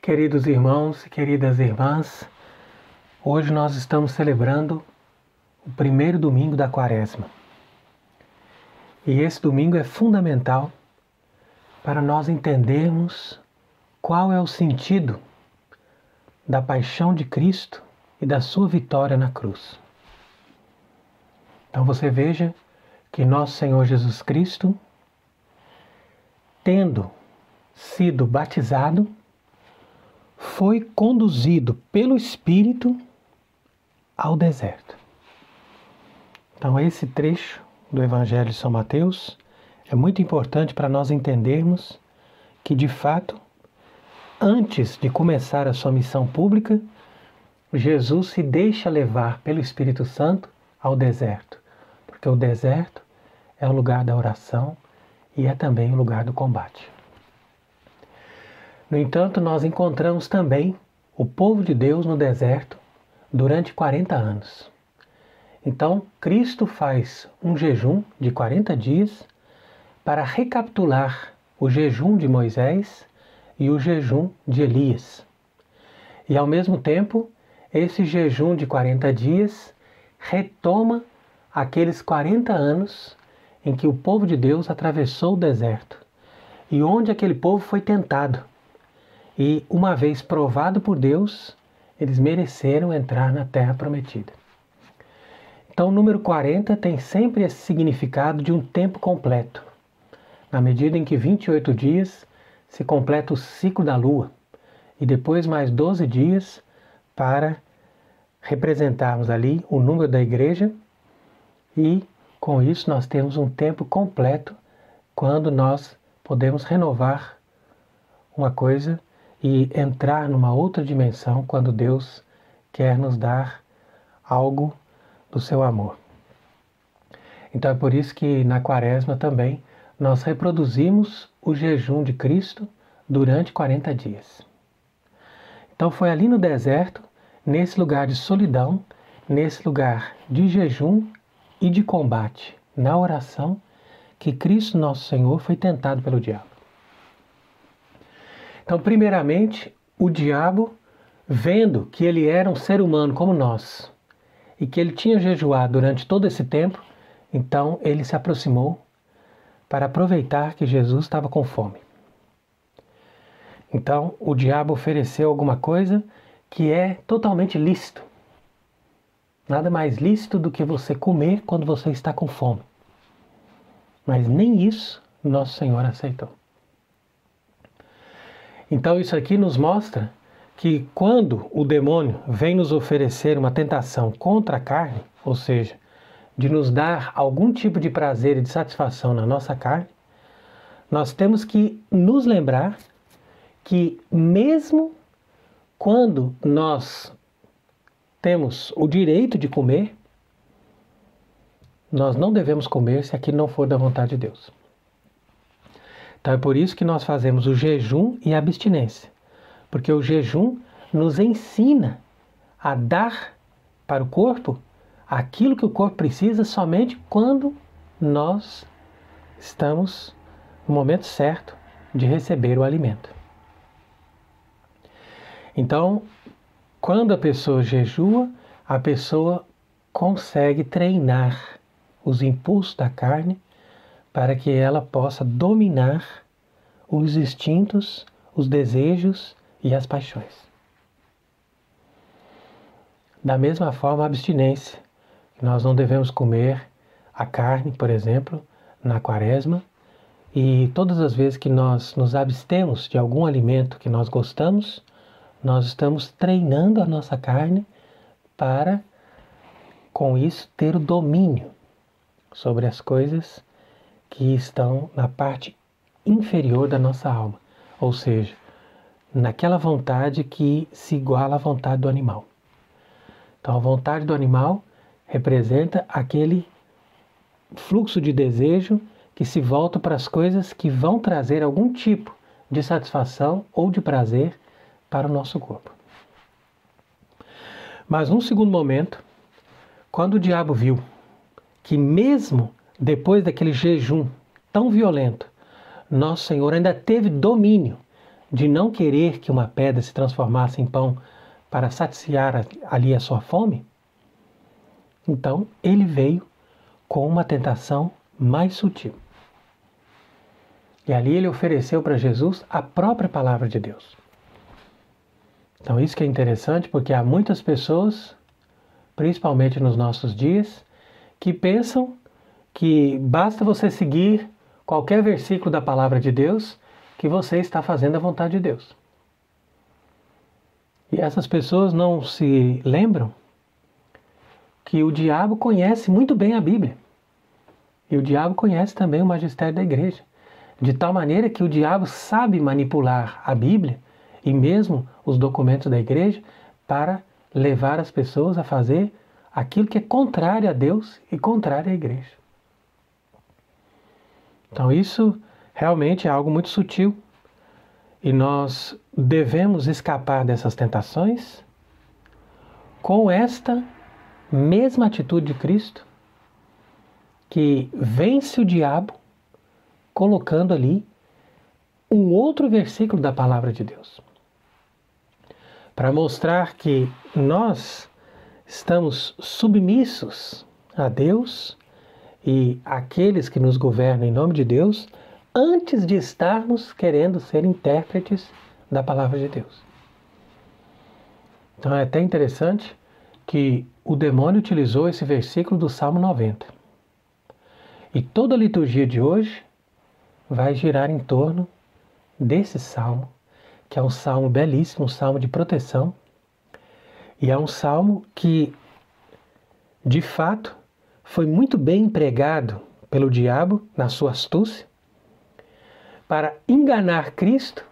Queridos irmãos e queridas irmãs, hoje nós estamos celebrando o primeiro domingo da Quaresma. E esse domingo é fundamental para nós entendermos qual é o sentido da paixão de Cristo e da sua vitória na cruz. Então você veja que nosso Senhor Jesus Cristo, tendo sido batizado, foi conduzido pelo Espírito ao deserto. Então esse trecho do Evangelho de São Mateus é muito importante para nós entendermos que, de fato, antes de começar a sua missão pública, Jesus se deixa levar pelo Espírito Santo ao deserto, porque o deserto é o lugar da oração e é também o lugar do combate. No entanto, nós encontramos também o povo de Deus no deserto durante 40 anos. Então, Cristo faz um jejum de 40 dias para recapitular o jejum de Moisés e o jejum de Elias. E, ao mesmo tempo, esse jejum de 40 dias retoma aqueles 40 anos em que o povo de Deus atravessou o deserto e onde aquele povo foi tentado. E, uma vez provado por Deus, eles mereceram entrar na Terra Prometida. Então, o número 40 tem sempre esse significado de um tempo completo, na medida em que 28 dias se completa o ciclo da Lua, e depois mais 12 dias para representarmos ali o número da Igreja, e com isso nós temos um tempo completo quando nós podemos renovar uma coisa e entrar numa outra dimensão quando Deus quer nos dar algo do seu amor. Então é por isso que na Quaresma também nós reproduzimos o jejum de Cristo durante 40 dias. Então foi ali no deserto, nesse lugar de solidão, nesse lugar de jejum e de combate, na oração, que Cristo nosso Senhor foi tentado pelo diabo. Então, primeiramente, o diabo, vendo que ele era um ser humano como nós e que ele tinha jejuado durante todo esse tempo, então ele se aproximou para aproveitar que Jesus estava com fome. Então, o diabo ofereceu alguma coisa que é totalmente lícito. Nada mais lícito do que você comer quando você está com fome. Mas nem isso nosso Senhor aceitou. Então isso aqui nos mostra que quando o demônio vem nos oferecer uma tentação contra a carne, ou seja, de nos dar algum tipo de prazer e de satisfação na nossa carne, nós temos que nos lembrar que mesmo quando nós temos o direito de comer, nós não devemos comer se aquilo não for da vontade de Deus. Então é por isso que nós fazemos o jejum e a abstinência, porque o jejum nos ensina a dar para o corpo aquilo que o corpo precisa somente quando nós estamos no momento certo de receber o alimento. Então, quando a pessoa jejua, a pessoa consegue treinar os impulsos da carne para que ela possa dominar os instintos, os desejos e as paixões. Da mesma forma, a abstinência. Nós não devemos comer a carne, por exemplo, na Quaresma, e todas as vezes que nós nos abstemos de algum alimento que nós gostamos, nós estamos treinando a nossa carne para, com isso, ter o domínio sobre as coisas que estão na parte inferior da nossa alma, ou seja, naquela vontade que se iguala à vontade do animal. Então a vontade do animal representa aquele fluxo de desejo que se volta para as coisas que vão trazer algum tipo de satisfação ou de prazer para o nosso corpo. Mas num segundo momento, quando o diabo viu que mesmo depois daquele jejum tão violento, nosso Senhor ainda teve domínio de não querer que uma pedra se transformasse em pão para saciar ali a sua fome, então ele veio com uma tentação mais sutil. E ali ele ofereceu para Jesus a própria palavra de Deus. Então isso que é interessante, porque há muitas pessoas, principalmente nos nossos dias, que pensam que basta você seguir qualquer versículo da palavra de Deus que você está fazendo a vontade de Deus. E essas pessoas não se lembram que o diabo conhece muito bem a Bíblia. E o diabo conhece também o magistério da igreja. De tal maneira que o diabo sabe manipular a Bíblia e mesmo os documentos da igreja para levar as pessoas a fazer aquilo que é contrário a Deus e contrário à igreja. Então isso realmente é algo muito sutil e nós devemos escapar dessas tentações com esta mesma atitude de Cristo, que vence o diabo colocando ali um outro versículo da palavra de Deus, para mostrar que nós estamos submissos a Deus e àqueles que nos governam em nome de Deus, antes de estarmos querendo ser intérpretes da palavra de Deus. Então é até interessante que o demônio utilizou esse versículo do Salmo 90. E toda a liturgia de hoje vai girar em torno desse salmo, que é um salmo belíssimo, um salmo de proteção, e é um salmo que, de fato, foi muito bem empregado pelo diabo na sua astúcia para enganar Cristo,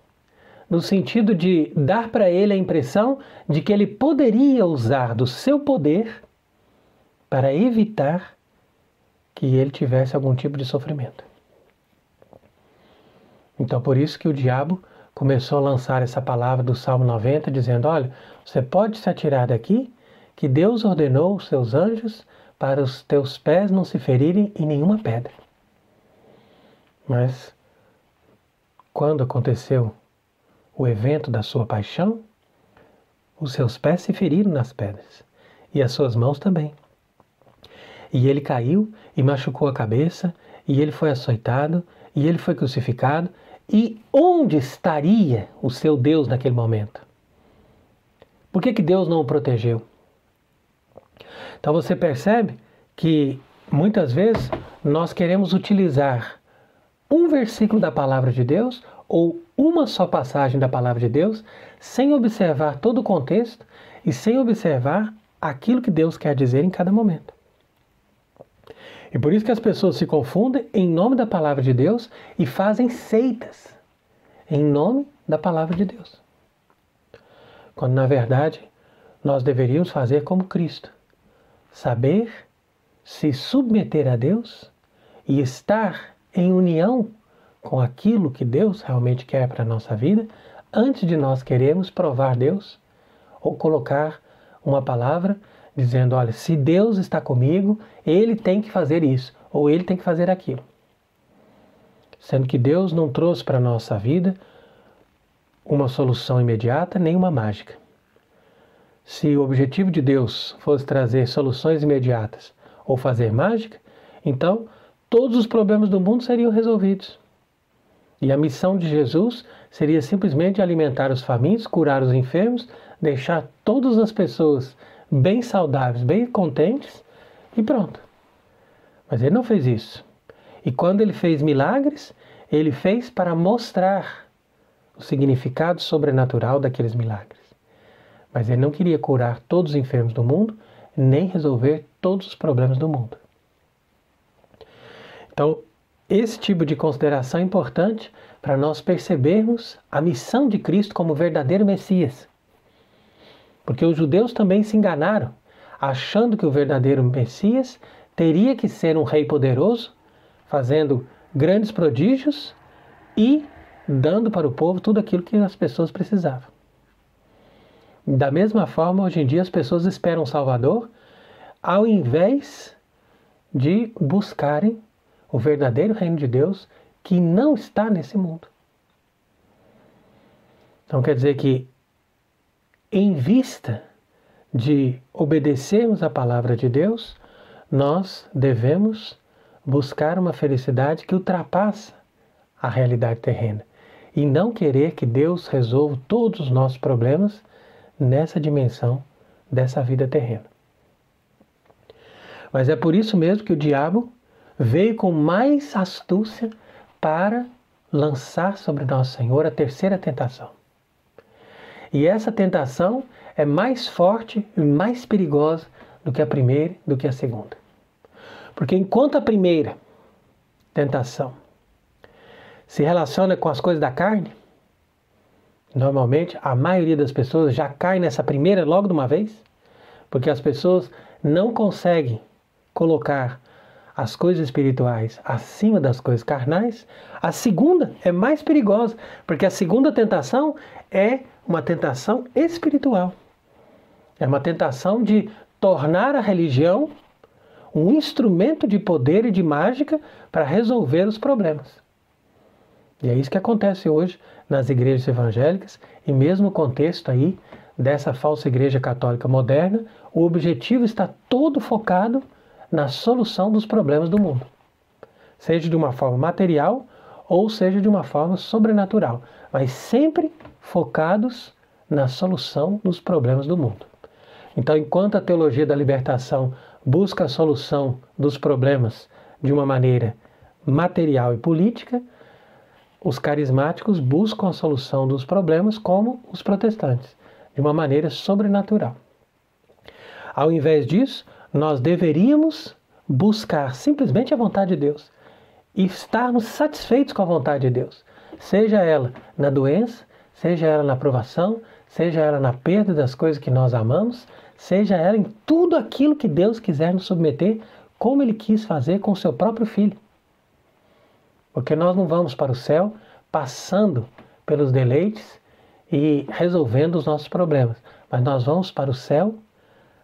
no sentido de dar para ele a impressão de que ele poderia usar do seu poder para evitar que ele tivesse algum tipo de sofrimento. Então, por isso que o diabo começou a lançar essa palavra do Salmo 90, dizendo: olha, você pode se atirar daqui, que Deus ordenou os seus anjos para os teus pés não se ferirem em nenhuma pedra. Mas, quando aconteceu o evento da sua paixão, os seus pés se feriram nas pedras, e as suas mãos também. E ele caiu e machucou a cabeça, e ele foi açoitado, e ele foi crucificado. E onde estaria o seu Deus naquele momento? Por que Deus não o protegeu? Então você percebe que muitas vezes nós queremos utilizar um versículo da palavra de Deus ou uma só passagem da palavra de Deus sem observar todo o contexto e sem observar aquilo que Deus quer dizer em cada momento. E por isso que as pessoas se confundem em nome da palavra de Deus e fazem seitas em nome da palavra de Deus. Quando na verdade nós deveríamos fazer como Cristo, saber se submeter a Deus e estar em união com aquilo que Deus realmente quer para a nossa vida, antes de nós queremos provar Deus ou colocar uma palavra dizendo: olha, se Deus está comigo, Ele tem que fazer isso, ou Ele tem que fazer aquilo. Sendo que Deus não trouxe para a nossa vida uma solução imediata, nem uma mágica. Se o objetivo de Deus fosse trazer soluções imediatas ou fazer mágica, então todos os problemas do mundo seriam resolvidos. E a missão de Jesus seria simplesmente alimentar os famintos, curar os enfermos, deixar todas as pessoas bem saudáveis, bem contentes e pronto. Mas ele não fez isso. E quando ele fez milagres, ele fez para mostrar o significado sobrenatural daqueles milagres. Mas ele não queria curar todos os enfermos do mundo, nem resolver todos os problemas do mundo. Então, esse tipo de consideração é importante para nós percebermos a missão de Cristo como verdadeiro Messias. Porque os judeus também se enganaram, achando que o verdadeiro Messias teria que ser um rei poderoso, fazendo grandes prodígios e dando para o povo tudo aquilo que as pessoas precisavam. Da mesma forma, hoje em dia as pessoas esperam um Salvador, ao invés de buscarem o verdadeiro reino de Deus que não está nesse mundo. Então quer dizer que, em vista de obedecermos a palavra de Deus, nós devemos buscar uma felicidade que ultrapassa a realidade terrena e não querer que Deus resolva todos os nossos problemas nessa dimensão dessa vida terrena. Mas é por isso mesmo que o diabo veio com mais astúcia para lançar sobre nosso Senhor a terceira tentação. E essa tentação é mais forte e mais perigosa do que a primeira e do que a segunda. Porque enquanto a primeira tentação se relaciona com as coisas da carne, normalmente a maioria das pessoas já cai nessa primeira logo de uma vez, porque as pessoas não conseguem colocar as coisas espirituais acima das coisas carnais. A segunda é mais perigosa, porque a segunda tentação é uma tentação espiritual. É uma tentação de tornar a religião um instrumento de poder e de mágica para resolver os problemas. E é isso que acontece hoje nas igrejas evangélicas e mesmo no contexto aí dessa falsa igreja católica moderna, o objetivo está todo focado na solução dos problemas do mundo. Seja de uma forma material ou seja de uma forma sobrenatural, mas sempre focados na solução dos problemas do mundo. Então, enquanto a teologia da libertação busca a solução dos problemas de uma maneira material e política, os carismáticos buscam a solução dos problemas como os protestantes, de uma maneira sobrenatural. Ao invés disso, nós deveríamos buscar simplesmente a vontade de Deus e estarmos satisfeitos com a vontade de Deus, seja ela na doença, seja ela na provação, seja ela na perda das coisas que nós amamos, seja ela em tudo aquilo que Deus quiser nos submeter, como Ele quis fazer com o seu próprio Filho. Porque nós não vamos para o céu passando pelos deleites e resolvendo os nossos problemas, mas nós vamos para o céu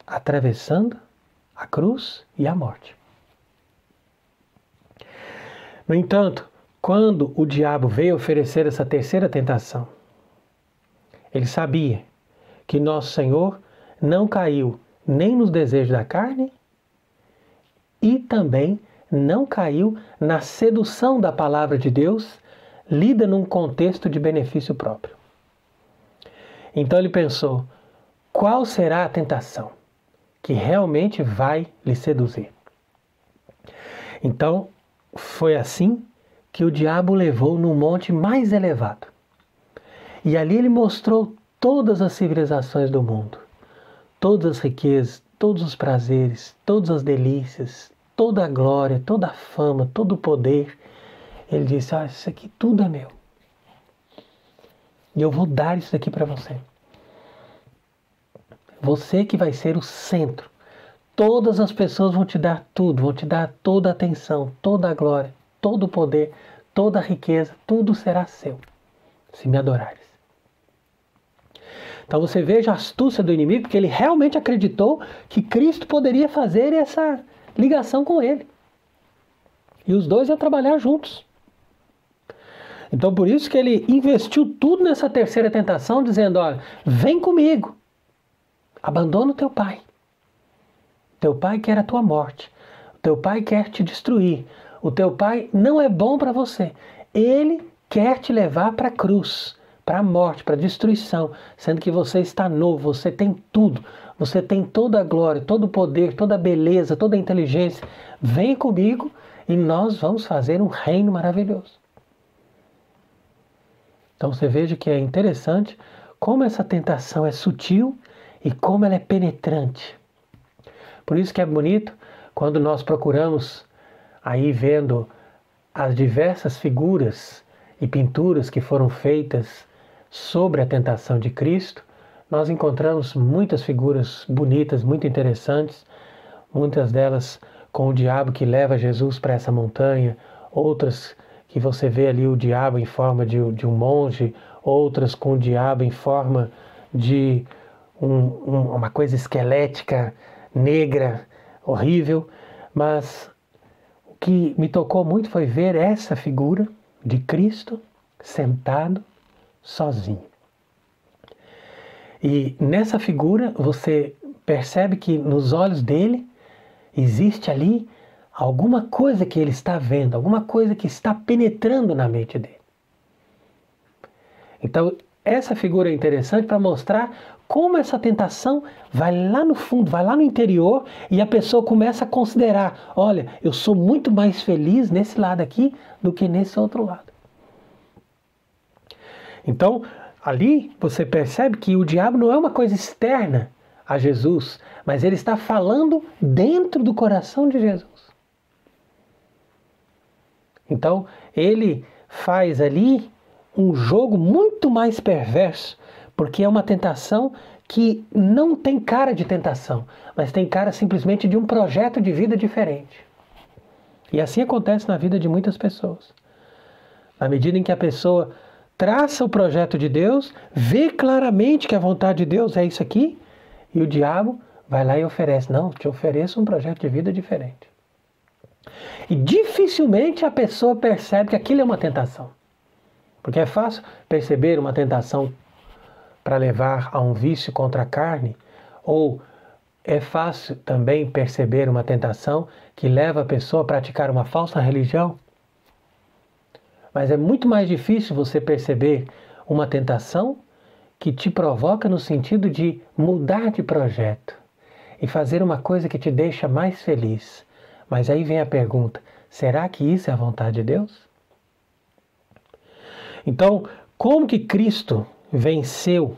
atravessando a cruz e a morte. No entanto, quando o diabo veio oferecer essa terceira tentação, ele sabia que nosso Senhor não caiu nem nos desejos da carne e também não caiu na sedução da palavra de Deus, lida num contexto de benefício próprio. Então ele pensou, qual será a tentação que realmente vai lhe seduzir? Então, foi assim que o diabo o levou no monte mais elevado. E ali ele mostrou todas as civilizações do mundo, todas as riquezas, todos os prazeres, todas as delícias, toda a glória, toda a fama, todo o poder. Ele disse, isso aqui tudo é meu. E eu vou dar isso aqui para você. Você que vai ser o centro. Todas as pessoas vão te dar tudo, vão te dar toda a atenção, toda a glória, todo o poder, toda a riqueza, tudo será seu, se me adorares. Então você veja a astúcia do inimigo, porque ele realmente acreditou que Cristo poderia fazer essa ligação com ele. E os dois iam trabalhar juntos. Então por isso que ele investiu tudo nessa terceira tentação, dizendo, olha, vem comigo, abandona o teu pai. Teu pai quer a tua morte. O teu pai quer te destruir. O teu pai não é bom para você. Ele quer te levar para a cruz, para a morte, para a destruição, sendo que você está novo, você tem tudo. Você tem toda a glória, todo o poder, toda a beleza, toda a inteligência. Vem comigo e nós vamos fazer um reino maravilhoso. Então você veja que é interessante como essa tentação é sutil e como ela é penetrante. Por isso que é bonito quando nós procuramos aí vendo as diversas figuras e pinturas que foram feitas sobre a tentação de Cristo, nós encontramos muitas figuras bonitas, muito interessantes, muitas delas com o diabo que leva Jesus para essa montanha, outras que você vê ali o diabo em forma de um monge, outras com o diabo em forma de uma coisa esquelética, negra, horrível, mas o que me tocou muito foi ver essa figura de Cristo sentado sozinho. E nessa figura você percebe que nos olhos dele existe ali alguma coisa que ele está vendo, alguma coisa que está penetrando na mente dele. Então, essa figura é interessante para mostrar como essa tentação vai lá no fundo, vai lá no interior e a pessoa começa a considerar, olha, eu sou muito mais feliz nesse lado aqui do que nesse outro lado. Então, ali você percebe que o diabo não é uma coisa externa a Jesus, mas ele está falando dentro do coração de Jesus. Então, ele faz ali um jogo muito mais perverso, porque é uma tentação que não tem cara de tentação, mas tem cara simplesmente de um projeto de vida diferente. E assim acontece na vida de muitas pessoas. Na medida em que a pessoa traça o projeto de Deus, vê claramente que a vontade de Deus é isso aqui, e o diabo vai lá e oferece, não, te ofereço um projeto de vida diferente. E dificilmente a pessoa percebe que aquilo é uma tentação. Porque é fácil perceber uma tentação para levar a um vício contra a carne, ou é fácil também perceber uma tentação que leva a pessoa a praticar uma falsa religião. Mas é muito mais difícil você perceber uma tentação que te provoca no sentido de mudar de projeto e fazer uma coisa que te deixa mais feliz. Mas aí vem a pergunta, será que isso é a vontade de Deus? Então, como que Cristo venceu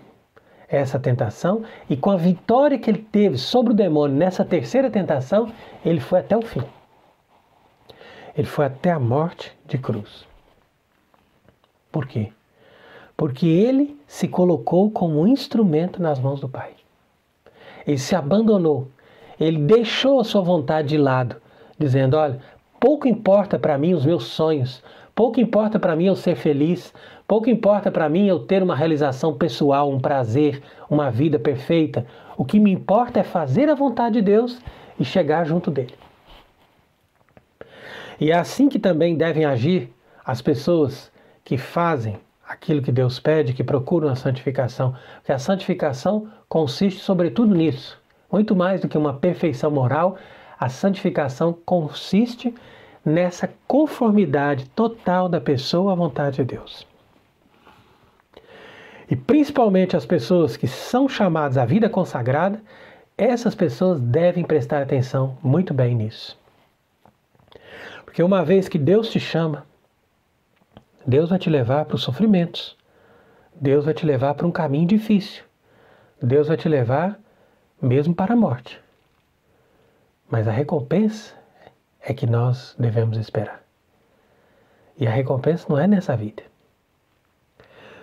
essa tentação e com a vitória que ele teve sobre o demônio nessa terceira tentação, ele foi até o fim. Ele foi até a morte de cruz. Por quê? Porque ele se colocou como um instrumento nas mãos do Pai. Ele se abandonou. Ele deixou a sua vontade de lado, dizendo, olha, pouco importa para mim os meus sonhos, pouco importa para mim eu ser feliz, pouco importa para mim eu ter uma realização pessoal, um prazer, uma vida perfeita. O que me importa é fazer a vontade de Deus e chegar junto dele. E é assim que também devem agir as pessoas que fazem aquilo que Deus pede, que procuram a santificação. Porque a santificação consiste sobretudo nisso. Muito mais do que uma perfeição moral, a santificação consiste nessa conformidade total da pessoa à vontade de Deus. E principalmente as pessoas que são chamadas à vida consagrada, essas pessoas devem prestar atenção muito bem nisso. Porque uma vez que Deus te chama, Deus vai te levar para os sofrimentos. Deus vai te levar para um caminho difícil. Deus vai te levar mesmo para a morte. Mas a recompensa é que nós devemos esperar. E a recompensa não é nessa vida.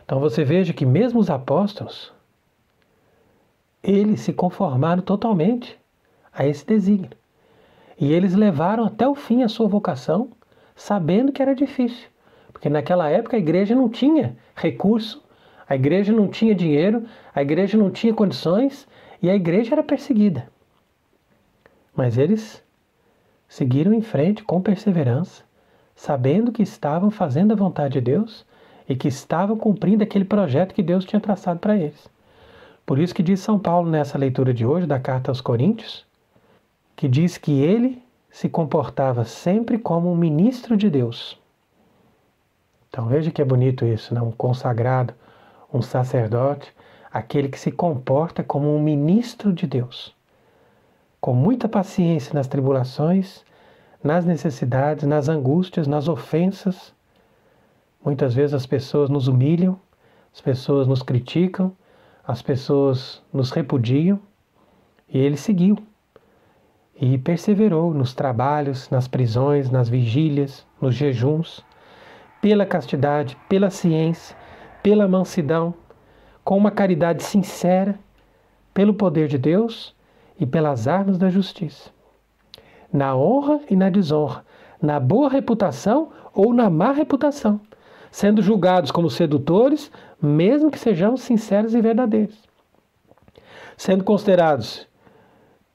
Então você veja que mesmo os apóstolos, eles se conformaram totalmente a esse desígnio. E eles levaram até o fim a sua vocação, sabendo que era difícil. Porque naquela época a igreja não tinha recurso, a igreja não tinha dinheiro, a igreja não tinha condições e a igreja era perseguida. Mas eles seguiram em frente com perseverança, sabendo que estavam fazendo a vontade de Deus e que estavam cumprindo aquele projeto que Deus tinha traçado para eles. Por isso que diz São Paulo nessa leitura de hoje da carta aos Coríntios, que diz que ele se comportava sempre como um ministro de Deus. Então veja que é bonito isso, né? Um consagrado, um sacerdote, aquele que se comporta como um ministro de Deus. Com muita paciência nas tribulações, nas necessidades, nas angústias, nas ofensas. Muitas vezes as pessoas nos humilham, as pessoas nos criticam, as pessoas nos repudiam. E ele seguiu. E perseverou nos trabalhos, nas prisões, nas vigílias, nos jejuns, pela castidade, pela ciência, pela mansidão, com uma caridade sincera, pelo poder de Deus e pelas armas da justiça. Na honra e na desonra, na boa reputação ou na má reputação, sendo julgados como sedutores, mesmo que sejamos sinceros e verdadeiros. Sendo considerados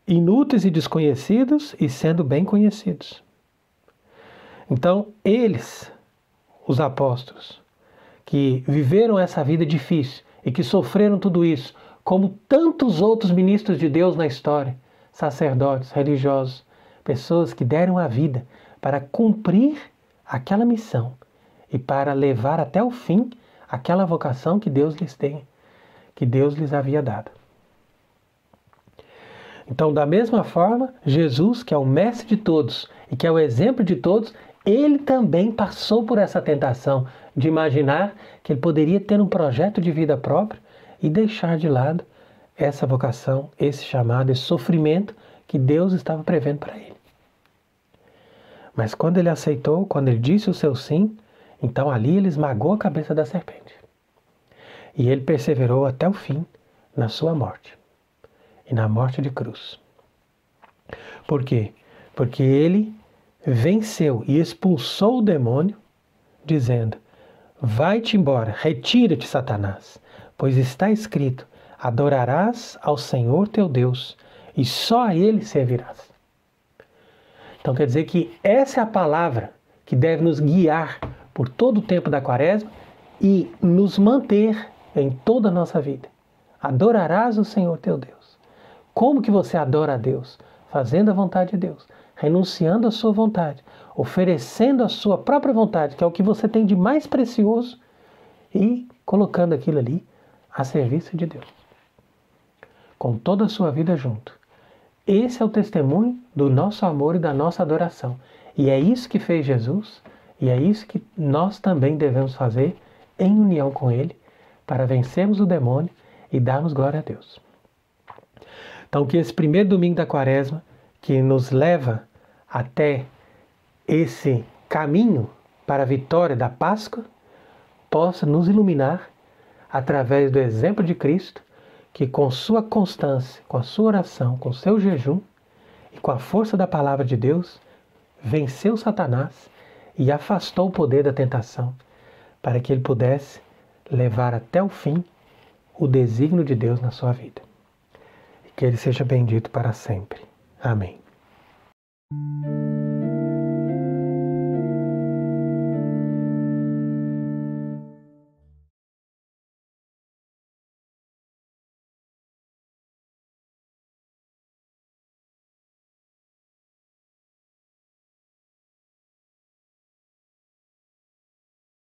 inúteis e desconhecidos e sendo bem conhecidos. Então, eles, os apóstolos, que viveram essa vida difícil e que sofreram tudo isso como tantos outros ministros de Deus na história, sacerdotes, religiosos, pessoas que deram a vida para cumprir aquela missão e para levar até o fim aquela vocação que Deus lhes tem, que Deus lhes havia dado. Então, da mesma forma, Jesus, que é o mestre de todos e que é o exemplo de todos, ele também passou por essa tentação de imaginar que ele poderia ter um projeto de vida próprio e deixar de lado essa vocação, esse chamado, esse sofrimento que Deus estava prevendo para ele. Mas quando ele aceitou, quando ele disse o seu sim, então ali ele esmagou a cabeça da serpente. E ele perseverou até o fim na sua morte. E na morte de cruz. Por quê? Porque ele venceu e expulsou o demônio, dizendo: vai-te embora, retira-te, Satanás, pois está escrito: adorarás ao Senhor teu Deus, e só a Ele servirás. Então quer dizer que essa é a palavra que deve nos guiar por todo o tempo da Quaresma e nos manter em toda a nossa vida. Adorarás o Senhor teu Deus. Como que você adora a Deus? Fazendo a vontade de Deus, renunciando à sua vontade, oferecendo a sua própria vontade, que é o que você tem de mais precioso, e colocando aquilo ali a serviço de Deus. Com toda a sua vida junto. Esse é o testemunho do nosso amor e da nossa adoração. E é isso que fez Jesus, e é isso que nós também devemos fazer em união com Ele, para vencermos o demônio e darmos glória a Deus. Então, que esse primeiro domingo da Quaresma, que nos leva até esse caminho para a vitória da Páscoa, possa nos iluminar através do exemplo de Cristo, que com sua constância, com a sua oração, com o seu jejum e com a força da palavra de Deus, venceu Satanás e afastou o poder da tentação, para que ele pudesse levar até o fim o desígnio de Deus na sua vida. Que Ele seja bendito para sempre. Amém.